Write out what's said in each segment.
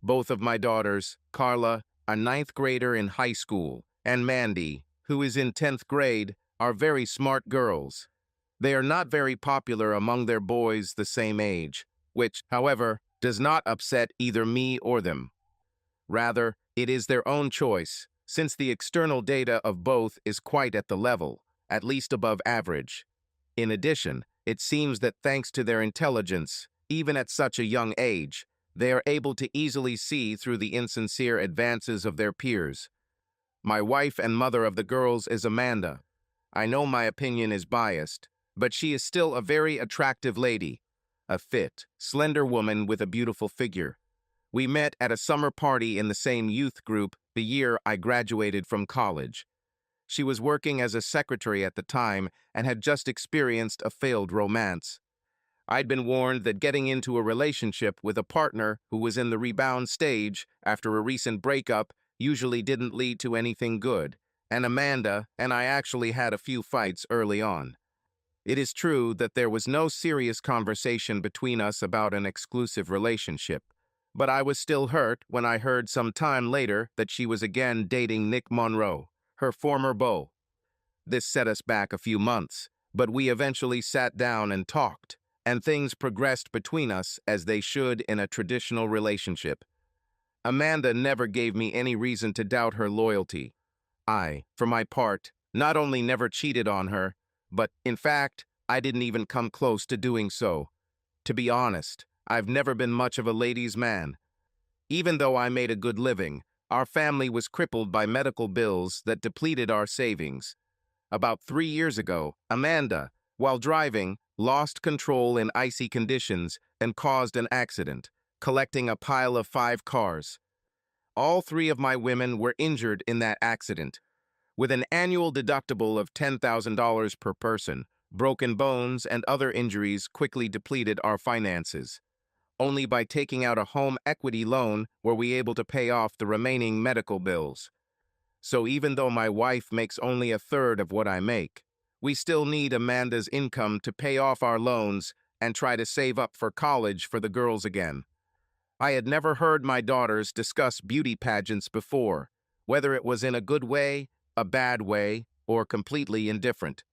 Both of my daughters, Carla, a ninth grader in high school, and Mandy, who is in 10th grade, are very smart girls. They are not very popular among their boys the same age, which, however, does not upset either me or them. Rather, it is their own choice, since the external data of both is quite at the level, at least above average. In addition, it seems that thanks to their intelligence, even at such a young age, they are able to easily see through the insincere advances of their peers. My wife and mother of the girls is Amanda. I know my opinion is biased, but she is still a very attractive lady, a fit, slender woman with a beautiful figure. We met at a summer party in the same youth group the year I graduated from college. She was working as a secretary at the time and had just experienced a failed romance. I'd been warned that getting into a relationship with a partner who was in the rebound stage after a recent breakup usually didn't lead to anything good, and Amanda and I actually had a few fights early on. It is true that there was no serious conversation between us about an exclusive relationship, but I was still hurt when I heard some time later that she was again dating Nick Monroe, her former beau. This set us back a few months, but we eventually sat down and talked, and things progressed between us as they should in a traditional relationship. Amanda never gave me any reason to doubt her loyalty. I, for my part, not only never cheated on her, but, in fact, I didn't even come close to doing so. To be honest, I've never been much of a ladies' man. Even though I made a good living, our family was crippled by medical bills that depleted our savings. About 3 years ago, Amanda, while driving, lost control in icy conditions and caused an accident, collecting a pile of 5 cars. All 3 of my women were injured in that accident. With an annual deductible of $10,000 per person, broken bones and other injuries quickly depleted our finances. Only by taking out a home equity loan were we able to pay off the remaining medical bills. So even though my wife makes only a third of what I make, we still need Amanda's income to pay off our loans and try to save up for college for the girls again. I had never heard my daughters discuss beauty pageants before, whether it was in a good way, a bad way, or completely indifferent.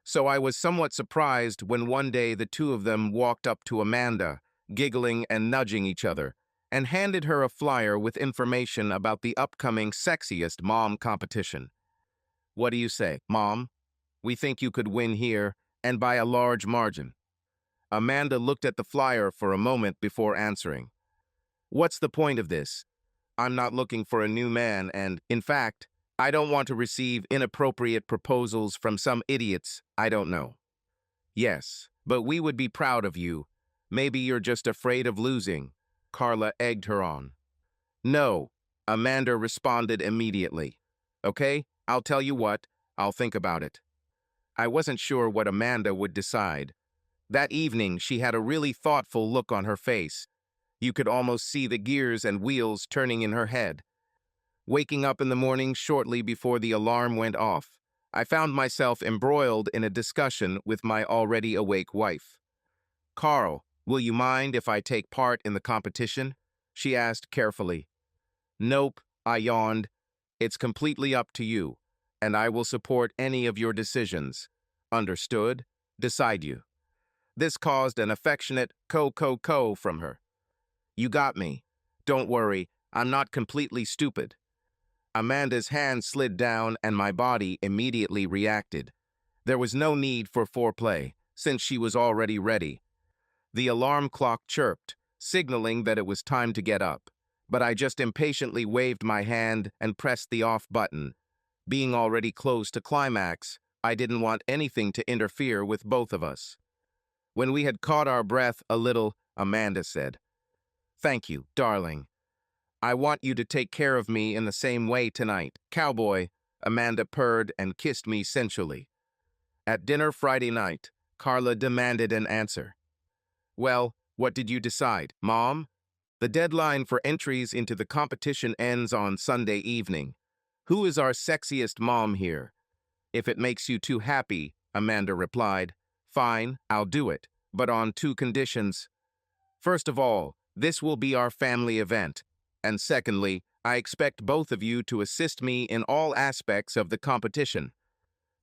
So I was somewhat surprised when one day the two of them walked up to Amanda, giggling and nudging each other, and handed her a flyer with information about the upcoming Sexiest Mom competition. "What do you say, Mom? We think you could win here, and by a large margin." Amanda looked at the flyer for a moment before answering. "What's the point of this? I'm not looking for a new man, and, in fact, I don't want to receive inappropriate proposals from some idiots I don't know." "Yes, but we would be proud of you. Maybe you're just afraid of losing," Carla egged her on. "No," Amanda responded immediately. "Okay, I'll tell you what, I'll think about it." I wasn't sure what Amanda would decide. That evening, she had a really thoughtful look on her face. You could almost see the gears and wheels turning in her head. Waking up in the morning shortly before the alarm went off, I found myself embroiled in a discussion with my already awake wife. "Carl, will you mind if I take part in the competition?" she asked carefully. "Nope," I yawned. "It's completely up to you, and I will support any of your decisions. Understood? Decide you." This caused an affectionate co from her. "You got me. Don't worry, I'm not completely stupid." Amanda's hand slid down and my body immediately reacted. There was no need for foreplay, since she was already ready. The alarm clock chirped, signaling that it was time to get up, but I just impatiently waved my hand and pressed the off button. Being already close to climax, I didn't want anything to interfere with both of us. When we had caught our breath a little, Amanda said, "Thank you, darling. I want you to take care of me in the same way tonight, cowboy," Amanda purred and kissed me sensually. At dinner Friday night, Carla demanded an answer. "Well, what did you decide, Mom?" "The deadline for entries into the competition ends on Sunday evening. Who is our sexiest mom here?" "If it makes you too happy," Amanda replied. "Fine, I'll do it, but on 2 conditions. First of all, this will be our family event, And secondly, I expect both of you to assist me in all aspects of the competition.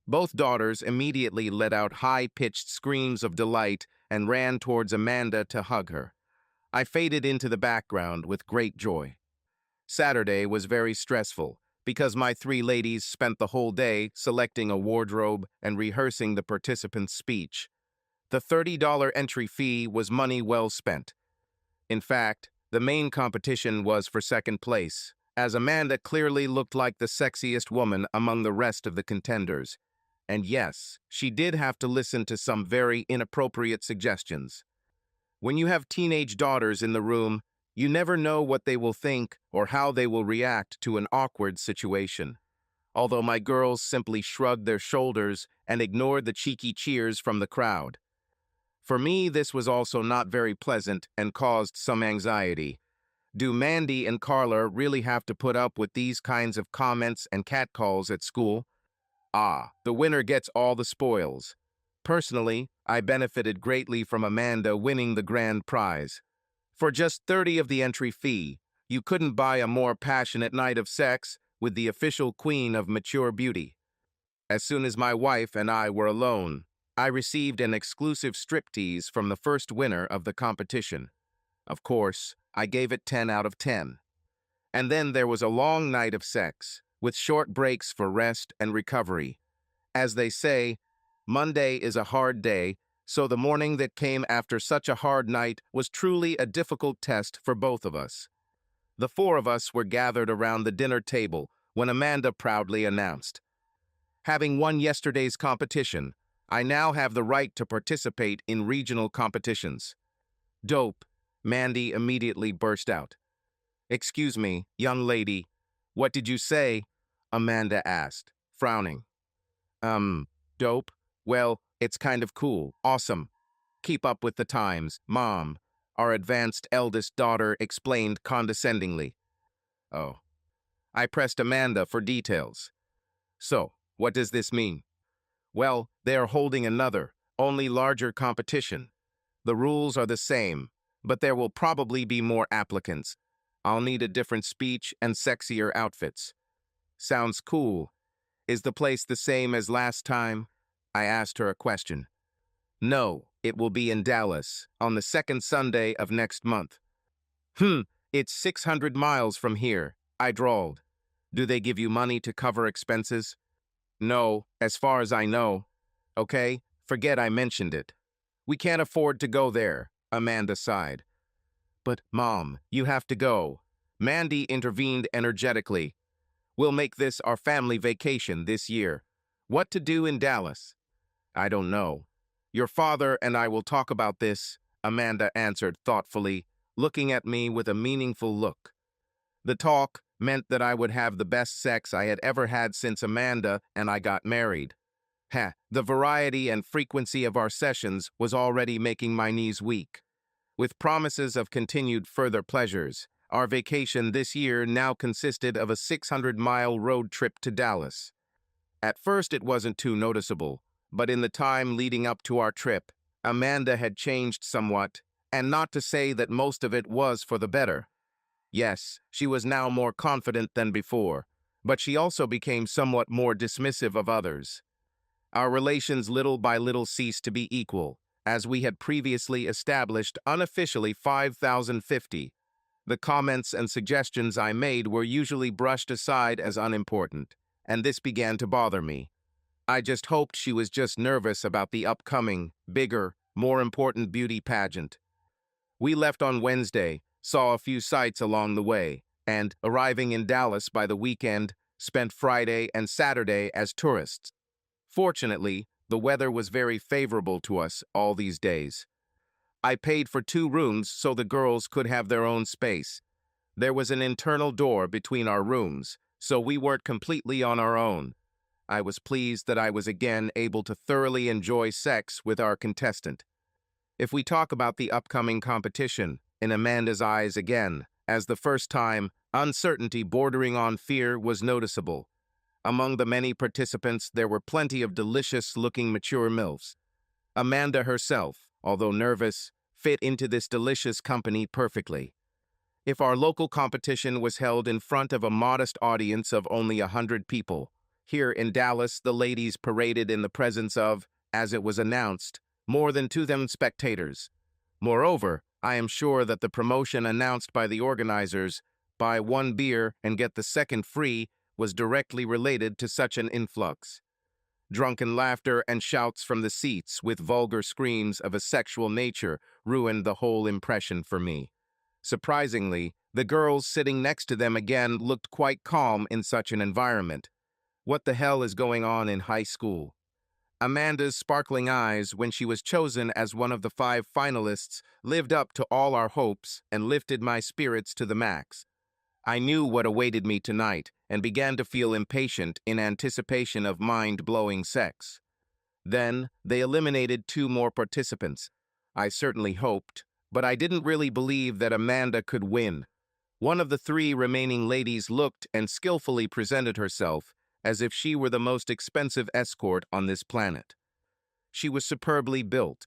Both daughters immediately let out high-pitched screams of delight and ran towards Amanda to hug her. I faded into the background with great joy. Saturday was very stressful because my three ladies spent the whole day selecting a wardrobe and rehearsing the participants' speech. The $30 entry fee was money well spent. In fact, the main competition was for second place, as Amanda clearly looked like the sexiest woman among the rest of the contenders. And yes, she did have to listen to some very inappropriate suggestions. When you have teenage daughters in the room, you never know what they will think or how they will react to an awkward situation. Although my girls simply shrugged their shoulders and ignored the cheeky cheers from the crowd. For me, this was also not very pleasant and caused some anxiety. Do Mandy and Carla really have to put up with these kinds of comments and catcalls at school? The winner gets all the spoils. Personally, I benefited greatly from Amanda winning the grand prize. For just 30 of the entry fee, you couldn't buy a more passionate night of sex with the official queen of mature beauty. As soon as my wife and I were alone, I received an exclusive striptease from the first winner of the competition. Of course, I gave it 10 out of 10. And then there was a long night of sex, with short breaks for rest and recovery. As they say, Monday is a hard day, so the morning that came after such a hard night was truly a difficult test for both of us. The four of us were gathered around the dinner table when Amanda proudly announced, "Having won yesterday's competition, I now have the right to participate in regional competitions." "Dope," Mandy immediately burst out. "Excuse me, young lady, what did you say?" Amanda asked, frowning. Dope? Well, it's kind of cool. Awesome. Keep up with the times, Mom," our advanced eldest daughter explained condescendingly. Oh. I pressed Amanda for details. "So, what does this mean?" "Well, they are holding another, only larger competition. The rules are the same, but there will probably be more applicants. I'll need a different speech and sexier outfits." "Sounds cool. Is the place the same as last time?" I asked her a question. "No, it will be in Dallas, on the second Sunday of next month." It's 600 miles from here," I drawled. "Do they give you money to cover expenses?" "No, as far as I know." "Okay, forget I mentioned it. We can't afford to go there," Amanda sighed. "But, Mom, you have to go." Mandy intervened energetically. "We'll make this our family vacation this year." "What to do in Dallas?" "I don't know. Your father and I will talk about this," Amanda answered thoughtfully, looking at me with a meaningful look. The talk meant that I would have the best sex I had ever had since Amanda and I got married. The variety and frequency of our sessions was already making my knees weak. With promises of continued further pleasures, our vacation this year now consisted of a 600-mile road trip to Dallas. At first it wasn't too noticeable, but in the time leading up to our trip, Amanda had changed somewhat, and not to say that most of it was for the better. Yes, she was now more confident than before, but she also became somewhat more dismissive of others. Our relations little by little ceased to be equal, as we had previously established unofficially 5,050. The comments and suggestions I made were usually brushed aside as unimportant, and this began to bother me. I just hoped she was just nervous about the upcoming, bigger, more important beauty pageant. We left on Wednesday, saw a few sights along the way, and, arriving in Dallas by the weekend, spent Friday and Saturday as tourists. Fortunately, the weather was very favorable to us all these days. I paid for 2 rooms so the girls could have their own space. There was an internal door between our rooms, so we weren't completely on our own. I was pleased that I was again able to thoroughly enjoy sex with our contestant. If we talk about the upcoming competition, in Amanda's eyes again, as the first time, uncertainty bordering on fear was noticeable. Among the many participants, there were plenty of delicious-looking mature MILFs. Amanda herself, although nervous, fit into this delicious company perfectly. if our local competition was held in front of a modest audience of only 100 people. Here in Dallas, the ladies paraded in the presence of, as it was announced, more than 2,000 spectators. Moreover, I am sure that the promotion announced by the organizers, buy one beer and get the second free, was directly related to such an influx. Drunken laughter and shouts from the seats with vulgar screams of a sexual nature ruined the whole impression for me. Surprisingly, the girls sitting next to them again looked quite calm in such an environment. What the hell is going on in high school? Amanda's sparkling eyes when she was chosen as one of the 5 finalists lived up to all our hopes and lifted my spirits to the max. I knew what awaited me tonight and began to feel impatient in anticipation of mind-blowing sex. Then, they eliminated 2 more participants. I certainly hoped, but I didn't really believe that Amanda could win. One of the 3 remaining ladies looked and skillfully presented herself as if she were the most expensive escort on this planet. She was superbly built.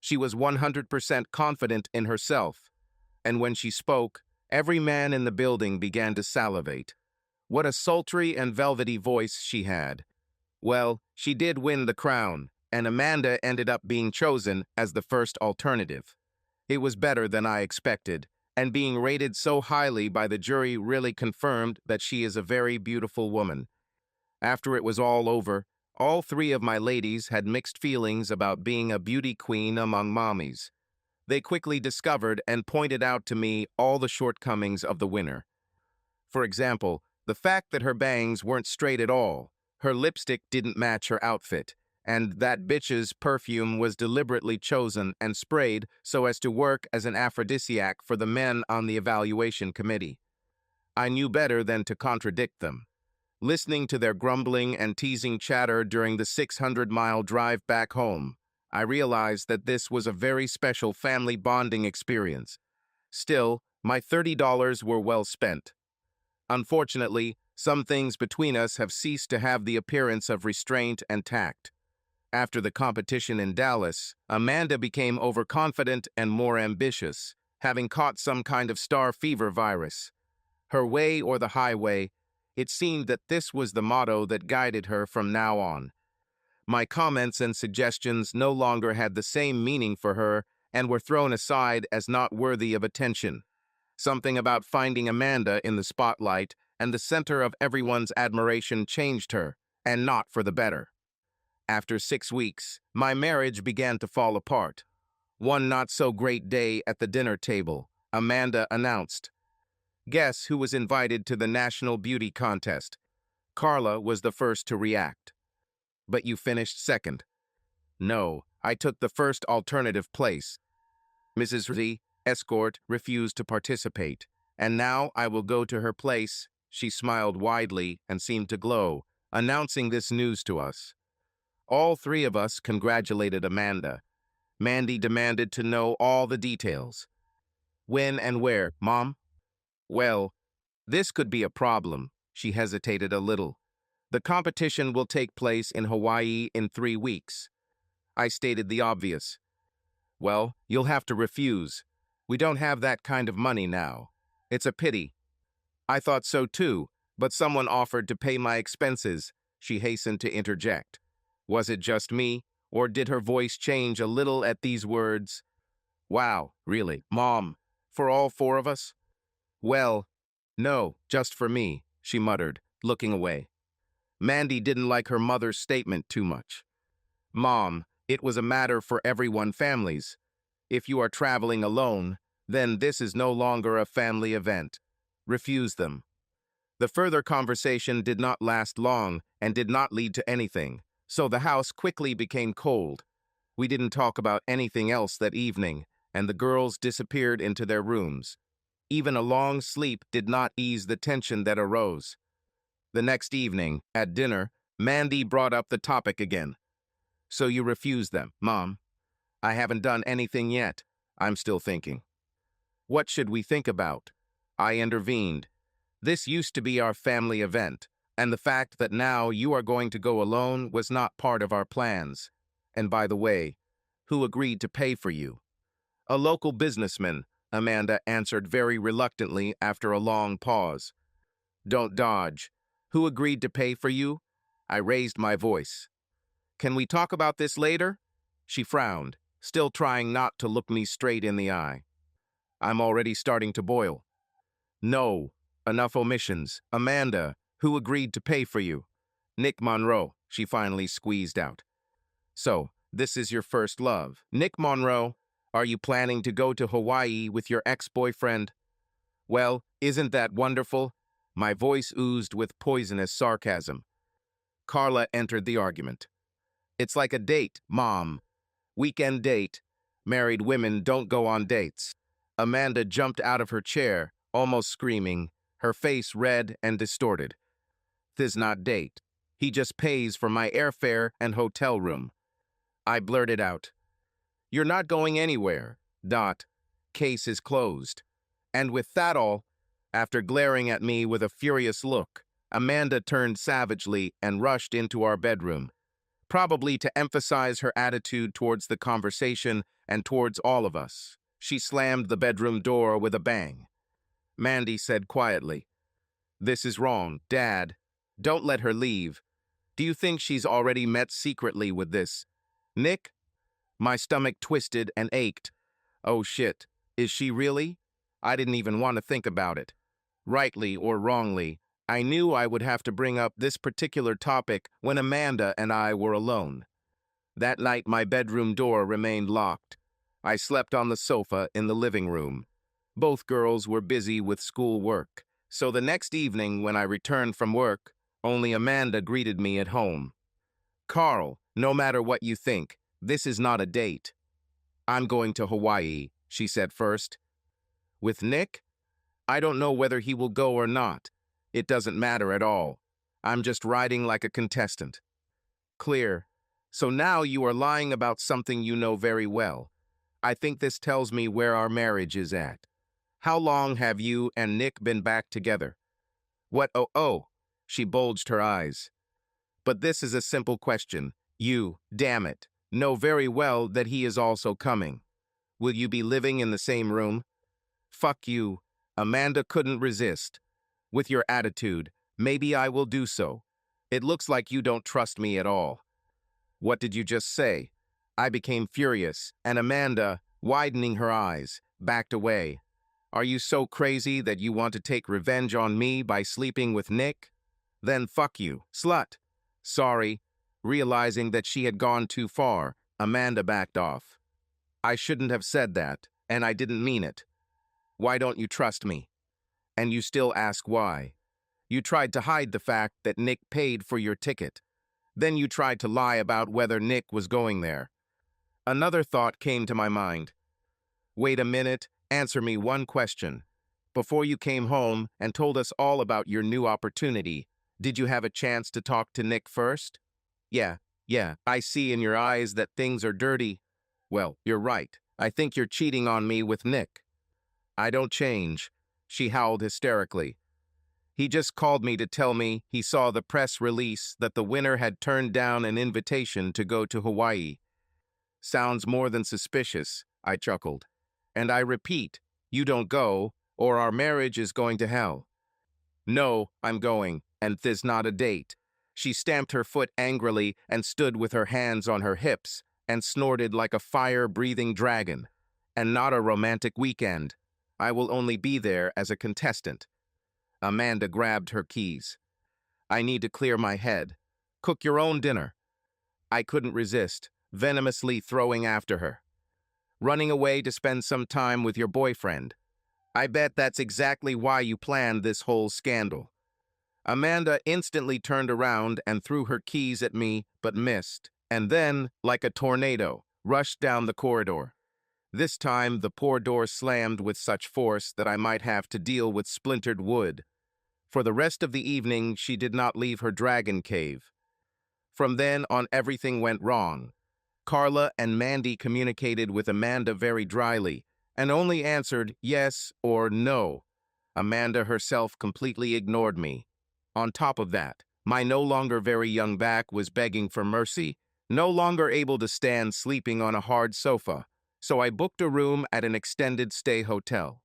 She was 100% confident in herself, and when she spoke, every man in the building began to salivate. What a sultry and velvety voice she had. Well, she did win the crown, and Amanda ended up being chosen as the first alternative. It was better than I expected, and being rated so highly by the jury really confirmed that she is a very beautiful woman. After it was all over, all 3 of my ladies had mixed feelings about being a beauty queen among mommies. They quickly discovered and pointed out to me all the shortcomings of the winner. For example, the fact that her bangs weren't straight at all, her lipstick didn't match her outfit, and that bitch's perfume was deliberately chosen and sprayed so as to work as an aphrodisiac for the men on the evaluation committee. I knew better than to contradict them. Listening to their grumbling and teasing chatter during the 600-mile drive back home, I realized that this was a very special family bonding experience. Still, my $30 were well spent. Unfortunately, some things between us have ceased to have the appearance of restraint and tact. After the competition in Dallas, Amanda became overconfident and more ambitious, having caught some kind of star fever virus. Her way or the highway, it seemed that this was the motto that guided her from now on. My comments and suggestions no longer had the same meaning for her and were thrown aside as not worthy of attention. Something about finding Amanda in the spotlight and the center of everyone's admiration changed her, and not for the better. After 6 weeks, my marriage began to fall apart. One not-so-great day at the dinner table, Amanda announced, "Guess who was invited to the National Beauty Contest?" Carla was the first to react. "But you finished second." "No, I took the first alternative place." Mrs. Z, escort, refused to participate, and now I will go to her place. She smiled widely and seemed to glow, announcing this news to us. All 3 of us congratulated Amanda. Mandy demanded to know all the details. "When and where, Mom?" "Well, this could be a problem." She hesitated a little. "The competition will take place in Hawaii in 3 weeks. I stated the obvious. "Well, you'll have to refuse. We don't have that kind of money now. It's a pity." "I thought so too, but someone offered to pay my expenses," she hastened to interject. Was it just me, or did her voice change a little at these words? "Wow, really, Mom? For all 4 of us?" "Well, no, just for me," she muttered, looking away. Mandy didn't like her mother's statement too much. "Mom, it was a matter for everyone families. If you are traveling alone, then this is no longer a family event. Refuse them." The further conversation did not last long and did not lead to anything, so the house quickly became cold. We didn't talk about anything else that evening, and the girls disappeared into their rooms. Even a long sleep did not ease the tension that arose. The next evening, at dinner, Mandy brought up the topic again. "So you refused them, Mom?" "I haven't done anything yet. I'm still thinking." "What should we think about?" I intervened. "This used to be our family event, and the fact that now you are going to go alone was not part of our plans. And by the way, who agreed to pay for you?" "A local businessman, Amanda answered very reluctantly after a long pause. Don't dodge. Who agreed to pay for you? I raised my voice. Can we talk about this later? She frowned, still trying not to look me straight in the eye. I'm already starting to boil. No, enough omissions. Amanda, who agreed to pay for you? Nick Monroe, she finally squeezed out. So, this is your first love. Nick Monroe, are you planning to go to Hawaii with your ex-boyfriend? Well, isn't that wonderful? My voice oozed with poisonous sarcasm. Carla entered the argument. It's like a date, Mom. Weekend date. Married women don't go on dates. Amanda jumped out of her chair, almost screaming, her face red and distorted. This not date. He just pays for my airfare and hotel room. I blurted out. You're not going anywhere. Case is closed. And with that all, after glaring at me with a furious look, Amanda turned savagely and rushed into our bedroom, probably to emphasize her attitude towards the conversation and towards all of us. She slammed the bedroom door with a bang. Mandy said quietly, This is wrong, Dad. Don't let her leave. Do you think she's already met secretly with this? Nick? My stomach twisted and ached. Oh shit, is she really? I didn't even want to think about it. Rightly or wrongly, I knew I would have to bring up this particular topic when Amanda and I were alone. That night my bedroom door remained locked. I slept on the sofa in the living room. Both girls were busy with school work, so the next evening when I returned from work, only Amanda greeted me at home. Carl, no matter what you think, this is not a date. I'm going to Hawaii, she said first. With Nick? I don't know whether he will go or not. It doesn't matter at all. I'm just riding like a contestant. Clear. So now you are lying about something you know very well. I think this tells me where our marriage is at. How long have you and Nick been back together? What, oh, she bulged her eyes. But this is a simple question. You, damn it, know very well that he is also coming. Will you be living in the same room? Fuck you. Amanda couldn't resist. With your attitude, maybe I will do so. It looks like you don't trust me at all. What did you just say? I became furious, and Amanda, widening her eyes, backed away. Are you so crazy that you want to take revenge on me by sleeping with Nick? Then fuck you, slut. Sorry. Realizing that she had gone too far, Amanda backed off. I shouldn't have said that, and I didn't mean it. Why don't you trust me? And you still ask why. You tried to hide the fact that Nick paid for your ticket. Then you tried to lie about whether Nick was going there. Another thought came to my mind. Wait a minute, answer me one question. Before you came home and told us all about your new opportunity, did you have a chance to talk to Nick first? Yeah, I see in your eyes that things are dirty. Well, you're right. I think you're cheating on me with Nick. I don't change, she howled hysterically. He just called me to tell me he saw the press release that the winner had turned down an invitation to go to Hawaii. Sounds more than suspicious, I chuckled. And I repeat, you don't go, or our marriage is going to hell. No, I'm going, and this not a date. She stamped her foot angrily and stood with her hands on her hips and snorted like a fire-breathing dragon. And not a romantic weekend. I will only be there as a contestant. Amanda grabbed her keys. I need to clear my head. Cook your own dinner. I couldn't resist, venomously throwing after her. Running away to spend some time with your boyfriend. I bet that's exactly why you planned this whole scandal. Amanda instantly turned around and threw her keys at me, but missed, and then, like a tornado, rushed down the corridor. This time, the poor door slammed with such force that I might have to deal with splintered wood. For the rest of the evening, she did not leave her dragon cave. From then on, everything went wrong. Carla and Mandy communicated with Amanda very dryly, and only answered yes or no. Amanda herself completely ignored me. On top of that, my no longer very young back was begging for mercy, no longer able to stand sleeping on a hard sofa. so I booked a room at an extended stay hotel.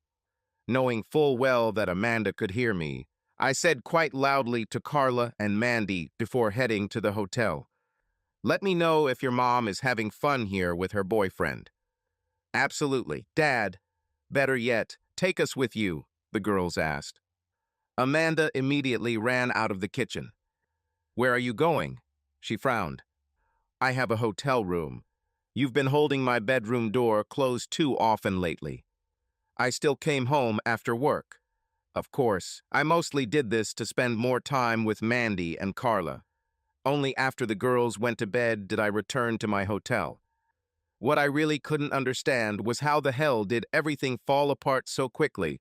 Knowing full well that Amanda could hear me, I said quite loudly to Carla and Mandy before heading to the hotel, "Let me know if your mom is having fun here with her boyfriend." "Absolutely, Dad. Better yet, take us with you," the girls asked. Amanda immediately ran out of the kitchen. "Where are you going?" She frowned. "I have a hotel room. You've been holding my bedroom door closed too often lately. I still came home after work. Of course, I mostly did this to spend more time with Mandy and Carla. Only after the girls went to bed did I return to my hotel." What I really couldn't understand was how the hell did everything fall apart so quickly?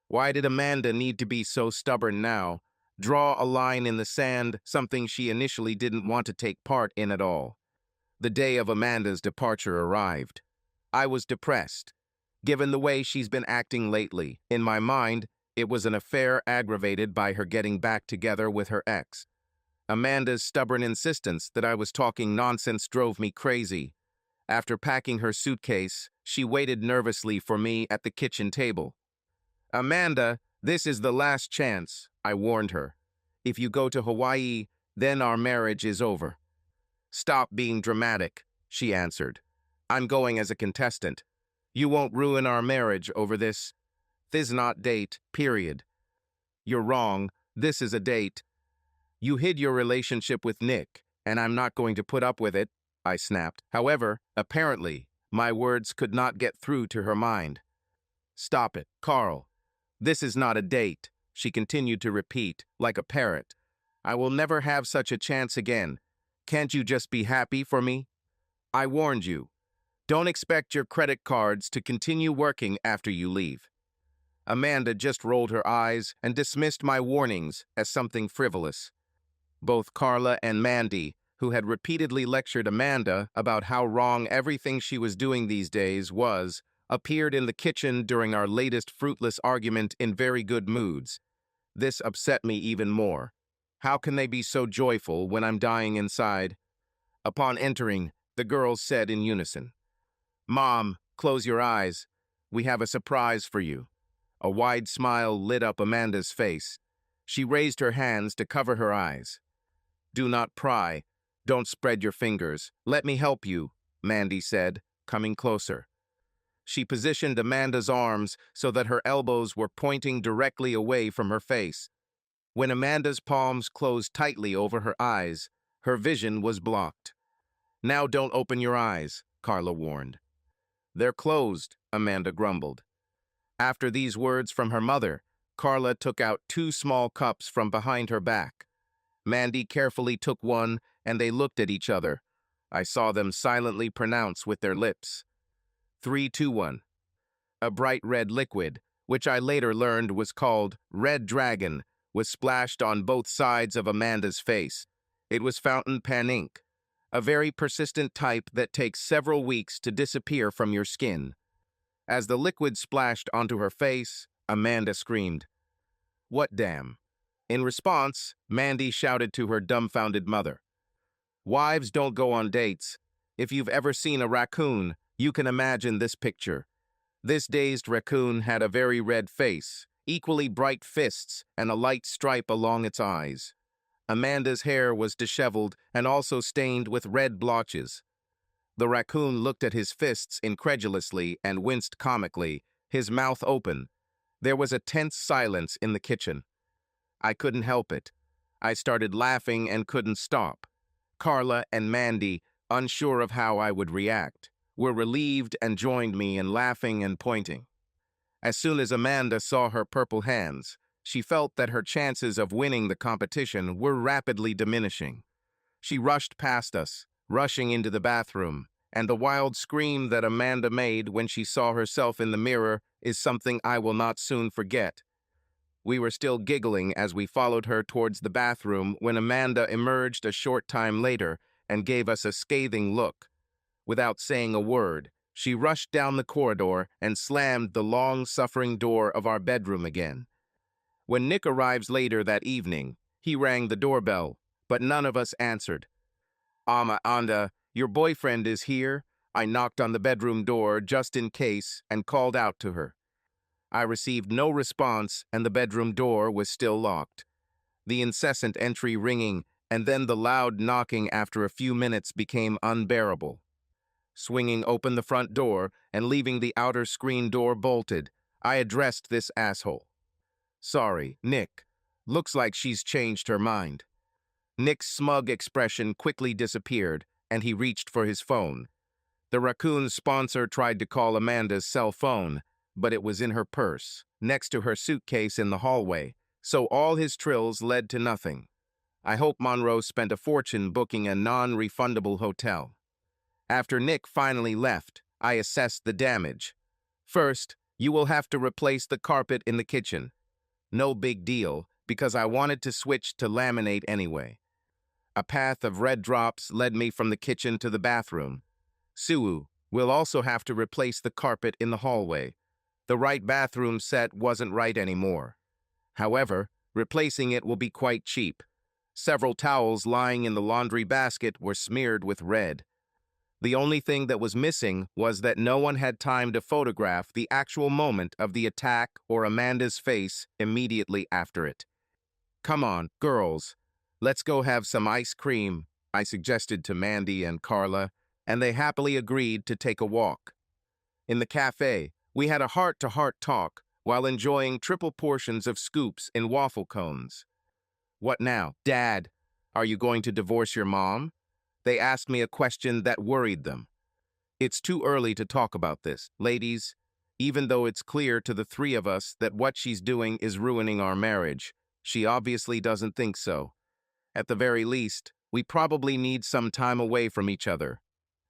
Why did Amanda need to be so stubborn now? Draw a line in the sand, something she initially didn't want to take part in at all. The day of Amanda's departure arrived. I was depressed. Given the way she's been acting lately, in my mind, it was an affair aggravated by her getting back together with her ex. Amanda's stubborn insistence that I was talking nonsense drove me crazy. After packing her suitcase, she waited nervously for me at the kitchen table. "Amanda, this is the last chance," I warned her. "If you go to Hawaii, then our marriage is over." "Stop being dramatic," she answered. "I'm going as a contestant. You won't ruin our marriage over this. This not date, period." "You're wrong. This is a date. You hid your relationship with Nick, and I'm not going to put up with it," I snapped. However, apparently, my words could not get through to her mind. "Stop it, Carl. This is not a date," she continued to repeat, like a parrot. "I will never have such a chance again. Can't you just be happy for me? I warned you. Don't expect your credit cards to continue working after you leave." Amanda just rolled her eyes and dismissed my warnings as something frivolous. Both Carla and Mandy, who had repeatedly lectured Amanda about how wrong everything she was doing these days was, appeared in the kitchen during our latest fruitless argument in very good moods. This upset me even more. How can they be so joyful when I'm dying inside? Upon entering, the girls said in unison, "Mom, close your eyes. We have a surprise for you." A wide smile lit up Amanda's face. She raised her hands to cover her eyes. "Do not pry. Don't spread your fingers. Let me help you," Mandy said, coming closer. She positioned Amanda's arms so that her elbows were pointing directly away from her face. When Amanda's palms closed tightly over her eyes, her vision was blocked. "Now don't open your eyes," Carla warned. "They're closed," Amanda grumbled. After these words from her mother, Carla took out 2 small cups from behind her back. Mandy carefully took one, and they looked at each other. I saw them silently pronounce with their lips. 3-2-1. A bright red liquid, which I later learned was called Red Dragon, was splashed on both sides of Amanda's face. It was fountain pen ink, a very persistent type that takes several weeks to disappear from your skin. As the liquid splashed onto her face, Amanda screamed, "What damn?" In response, Mandy shouted to her dumbfounded mother, "Wives don't go on dates. If you've ever seen a raccoon, you can imagine this picture." This dazed raccoon had a very red face, equally bright fists, and a light stripe along its eyes. Amanda's hair was disheveled and also stained with red blotches. The raccoon looked at his fists incredulously and winced comically, his mouth open. There was a tense silence in the kitchen. I couldn't help it. I started laughing and couldn't stop. Carla and Mandy, unsure of how I would react, were relieved and joined me in laughing and pointing. As soon as Amanda saw her purple hands, she felt that her chances of winning the competition were rapidly diminishing. She rushed past us, rushing into the bathroom, and the wild scream that Amanda made when she saw herself in the mirror is something I will not soon forget. We were still giggling as we followed her towards the bathroom when Amanda emerged a short time later and gave us a scathing look. Without saying a word, she rushed down the corridor and slammed the long-suffering door of our bedroom again. When Nick arrives later that evening, he rang the doorbell, but none of us answered. "Amanda, your boyfriend is here. I knocked on the bedroom door just in case and called out to her. I received no response and the bedroom door was still locked. The incessant entry ringing and then the loud knocking after a few minutes became unbearable. Swinging open the front door and leaving the outer screen door bolted, I addressed this asshole. "Sorry, Nick. Looks like she's changed her mind." Nick's smug expression quickly disappeared, and he reached for his phone. The raccoon's sponsor tried to call Amanda's cell phone, but it was in her purse, next to her suitcase in the hallway, so all his trills led to nothing. I hope Monroe spent a fortune booking a non-refundable hotel. After Nick finally left, I assessed the damage. First, you will have to replace the carpet in the kitchen. No big deal, because I wanted to switch to laminate anyway. A path of red drops led me from the kitchen to the bathroom. Sue will also have to replace the carpet in the hallway. The right bathroom set wasn't right anymore. However, replacing it will be quite cheap. Several towels lying in the laundry basket were smeared with red. The only thing that was missing was that no one had time to photograph the actual moment of the attack or Amanda's face immediately after it. "Come on, girls, let's go have some ice cream," I suggested to Mandy and Carla, and they happily agreed to take a walk. In the cafe, we had a heart-to-heart talk while enjoying triple portions of scoops in waffle cones. "What now, Dad? Are you going to divorce your mom?" They asked me a question that worried them. "It's too early to talk about this, ladies. Even though it's clear to the three of us that what she's doing is ruining our marriage, she obviously doesn't think so. At the very least, we probably need some time away from each other.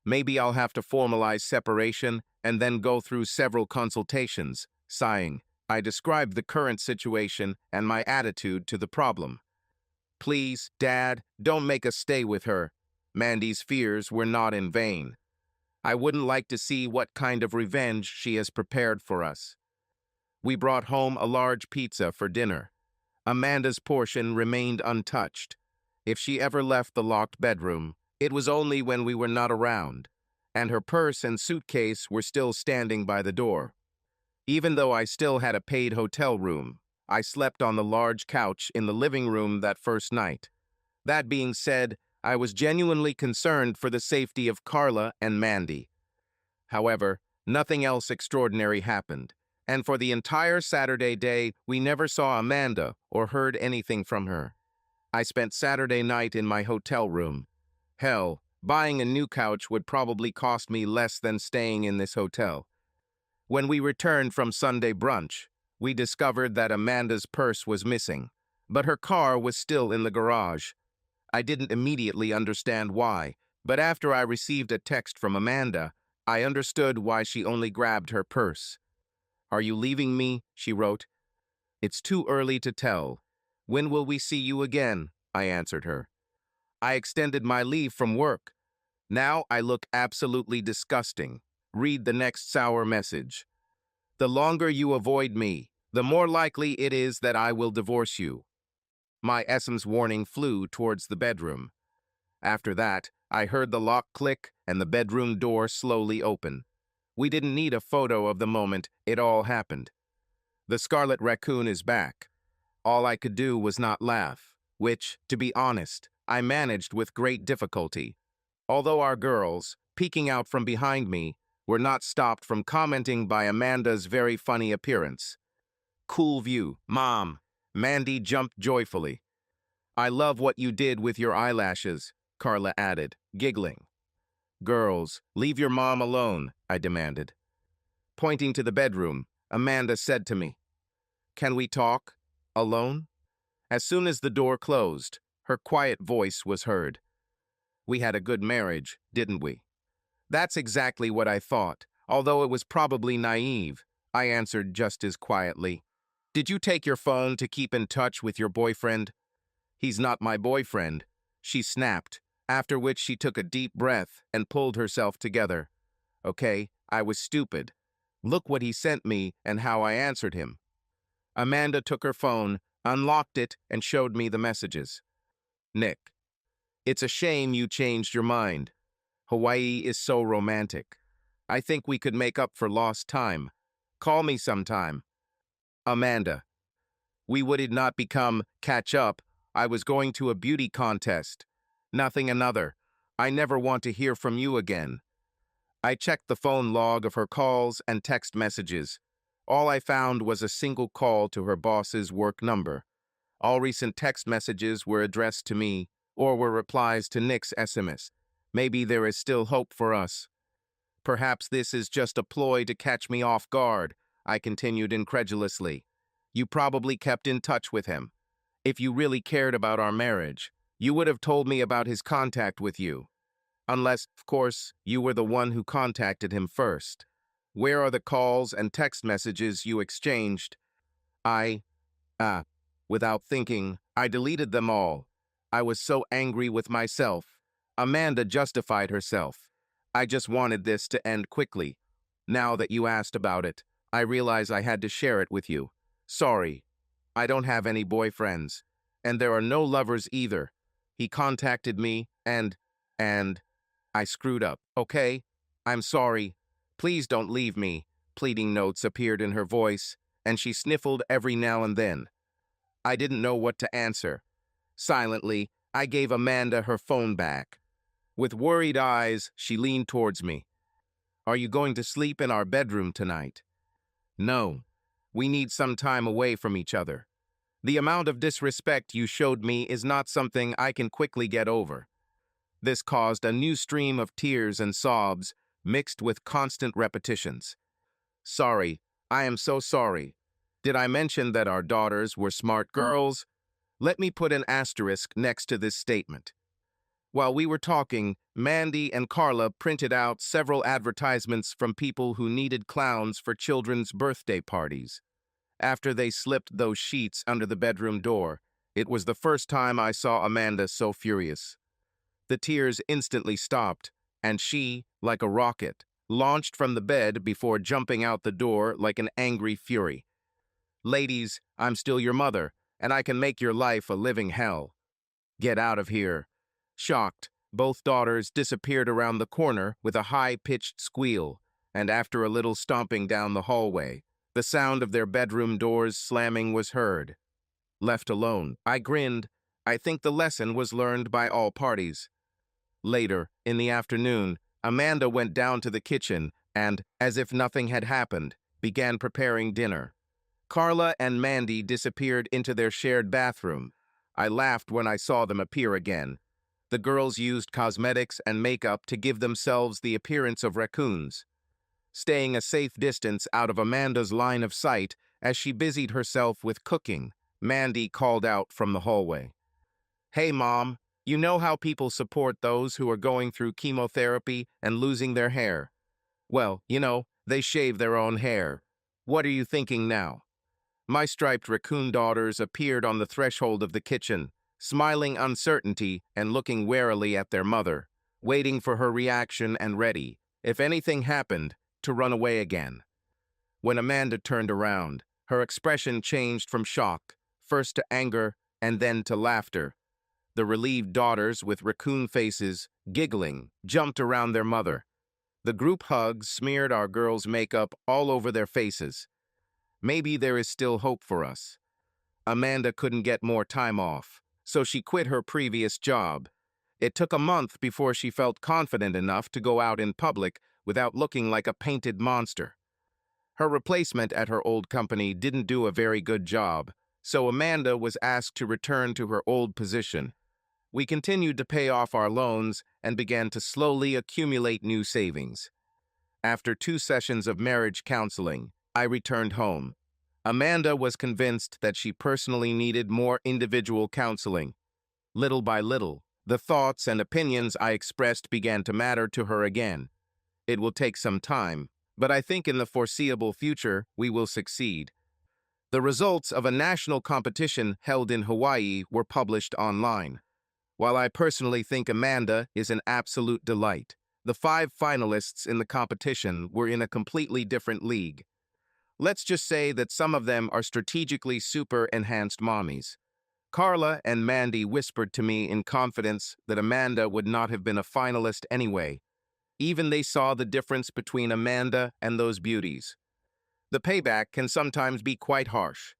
Maybe I'll have to formalize separation and then go through several consultations." Sighing, I described the current situation and my attitude to the problem. "Please, Dad, don't make us stay with her." Mandy's fears were not in vain. "I wouldn't like to see what kind of revenge she has prepared for us." We brought home a large pizza for dinner. Amanda's portion remained untouched. If she ever left the locked bedroom, it was only when we were not around, and her purse and suitcase were still standing by the door. Even though I still had a paid hotel room, I slept on the large couch in the living room that first night. That being said, I was genuinely concerned for the safety of Carla and Mandy. However, nothing else extraordinary happened, and for the entire Saturday day, we never saw Amanda or heard anything from her. I spent Saturday night in my hotel room. Hell, buying a new couch would probably cost me less than staying in this hotel. When we returned from Sunday brunch, we discovered that Amanda's purse was missing, but her car was still in the garage. I didn't immediately understand why, but after I received a text from Amanda, I understood why she only grabbed her purse. "Are you leaving me?" she wrote. "It's too early to tell. When will we see you again?" I answered her. "I extended my leave from work. Now I look absolutely disgusting. Read the next sour message. The longer you avoid me, the more likely it is that I will divorce you." My SMS warning flew towards the bedroom. After that, I heard the lock click and the bedroom door slowly open. We didn't need a photo of the moment it all happened. The scarlet raccoon is back. All I could do was not laugh, which, to be honest, I managed with great difficulty. Although our girls, peeking out from behind me, were not stopped from commenting by Amanda's very funny appearance. "Cool view, Mom." Mandy jumped joyfully. "I love what you did with your eyelashes," Carla added, giggling. "Girls, leave your mom alone," I demanded. Pointing to the bedroom, Amanda said to me, "Can we talk? Alone?" As soon as the door closed, her quiet voice was heard. "We had a good marriage, didn't we?" "That's exactly what I thought, although it was probably naive," I answered just as quietly. "Did you take your phone to keep in touch with your boyfriend?" "He's not my boyfriend," she snapped, after which she took a deep breath and pulled herself together. "Okay, I was stupid. Look what he sent me and how I answered him." Amanda took her phone, unlocked it, and showed me the messages. "Nick, it's a shame you changed your mind. Hawaii is so romantic. I think we could make up for lost time. Call me sometime. Amanda. We would not become catch up. I was going to a beauty contest. Nothing another. I never want to hear from you again. I checked the phone log of her calls and text messages. All I found was a single call to her boss's work number. All recent text messages were addressed to me or were replies to Nick's SMS. Maybe there is still hope for us. Perhaps this is just a ploy to catch me off guard, I continued incredulously. You probably kept in touch with him. If you really cared about our marriage, you would have told me about his contact with you. Unless, of course, you were the one who contacted him first. Where are the calls and text messages you exchanged? I, without thinking, I deleted them all. I was so angry with myself. Amanda justified herself. I just wanted this to end quickly. Now that you asked about it, I realize I had to share it with you. Sorry. I don't have any boyfriends. And there are no lovers either. He contacted me and I screwed up, okay? I'm sorry. Please don't leave me. Pleading notes appeared in her voice, and she sniffled every now and then. I didn't know what to answer. Silently, I gave Amanda her phone back. With worried eyes, she leaned towards me. Are you going to sleep in our bedroom tonight? No. We need some time away from each other. The amount of disrespect you showed me is not something I can quickly get over. This caused a new stream of tears and sobs, mixed with constant repetitions. Sorry, I am so sorry. Did I mention that our daughters were smart girls? Let me put an asterisk next to this statement. While we were talking, Mandy and Carla printed out several advertisements from people who needed clowns for children's birthday parties. After they slipped those sheets under the bedroom door, it was the first time I saw Amanda so furious. The tears instantly stopped, and she, like a rocket, launched from the bed before jumping out the door like an angry fury. Ladies, I'm still your mother, and I can make your life a living hell. Get out of here. Shocked, both daughters disappeared around the corner with a high-pitched squeal, and after a little stomping down the hallway, the sound of their bedroom doors slamming was heard. Left alone, I grinned. I think the lesson was learned by all parties. Later, in the afternoon, Amanda went down to the kitchen and, as if nothing had happened, began preparing dinner. Carla and Mandy disappeared into their shared bathroom. I laughed when I saw them appear again. The girls used cosmetics and makeup to give themselves the appearance of raccoons. Staying a safe distance out of Amanda's line of sight as she busied herself with cooking, Mandy called out from the hallway. Hey, Mom. You know how people support those who are going through chemotherapy and losing their hair? Well, they shave their own hair. What are you thinking now? My striped raccoon daughters appeared on the threshold of the kitchen, smiling uncertainty and looking warily at their mother, waiting for her reaction and ready, if anything happened, to run away again. When Amanda turned around, her expression changed from shock, first to anger and then to laughter. The relieved daughters, with raccoon faces, giggling, jumped around their mother. The group hugs smeared our girls' makeup all over their faces. Maybe there is still hope for us. Amanda couldn't get more time off, so she quit her previous job. It took a month before she felt confident enough to go out in public without looking like a painted monster. Her replacement at her old company didn't do a very good job, so Amanda was asked to return to her old position. We continued to pay off our loans and began to slowly accumulate new savings. After 2 sessions of marriage counseling, I returned home. Amanda was convinced that she personally needed more individual counseling. Little by little, the thoughts and opinions I expressed began to matter to her again. It will take some time, but I think in the foreseeable future we will succeed. The results of a national competition held in Hawaii were published online. While I personally think Amanda is an absolute delight, the 5 finalists in the competition were in a completely different league. Let's just say that some of them are strategically super-enhanced mommies. Carla and Mandy whispered to me in confidence that Amanda would not have been a finalist anyway, Even they saw the difference between Amanda and those beauties. The payback can sometimes be quite harsh.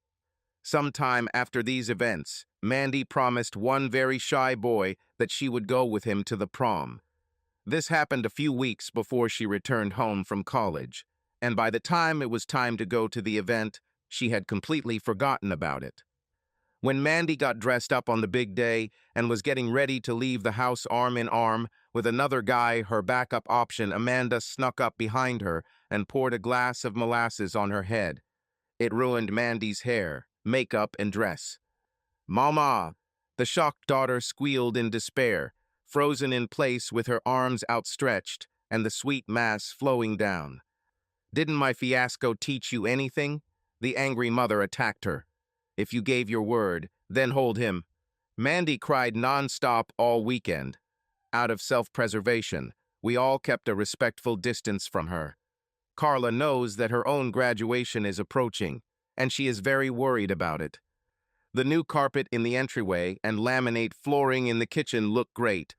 Sometime after these events, Mandy promised one very shy boy that she would go with him to the prom. This happened a few weeks before she returned home from college, and by the time it was time to go to the event, she had completely forgotten about it. When Mandy got dressed up on the big day and was getting ready to leave the house arm in arm with another guy, her backup option, Amanda snuck up behind her and poured a glass of molasses on her head. It ruined Mandy's hair, makeup, and dress. "Mama!" The shocked daughter squealed in despair, frozen in place with her arms outstretched and the sweet mass flowing down. "Didn't my fiasco teach you anything?" The angry mother attacked her. "If you gave your word, then hold him." Mandy cried nonstop all weekend. Out of self-preservation, we all kept a respectful distance from her. Carla knows that her own graduation is approaching, and she is very worried about it. The new carpet in the entryway and laminate flooring in the kitchen look great,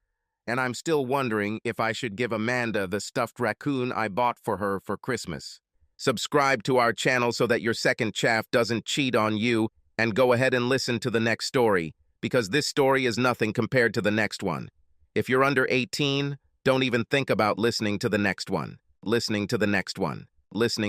and I'm still wondering if I should give Amanda the stuffed raccoon I bought for her for Christmas. Subscribe to our channel so that your second chaff doesn't cheat on you, and go ahead and listen to the next story, because this story is nothing compared to the next one. If you're under 18, don't even think about listening to the next one. Listening to the next one. Listening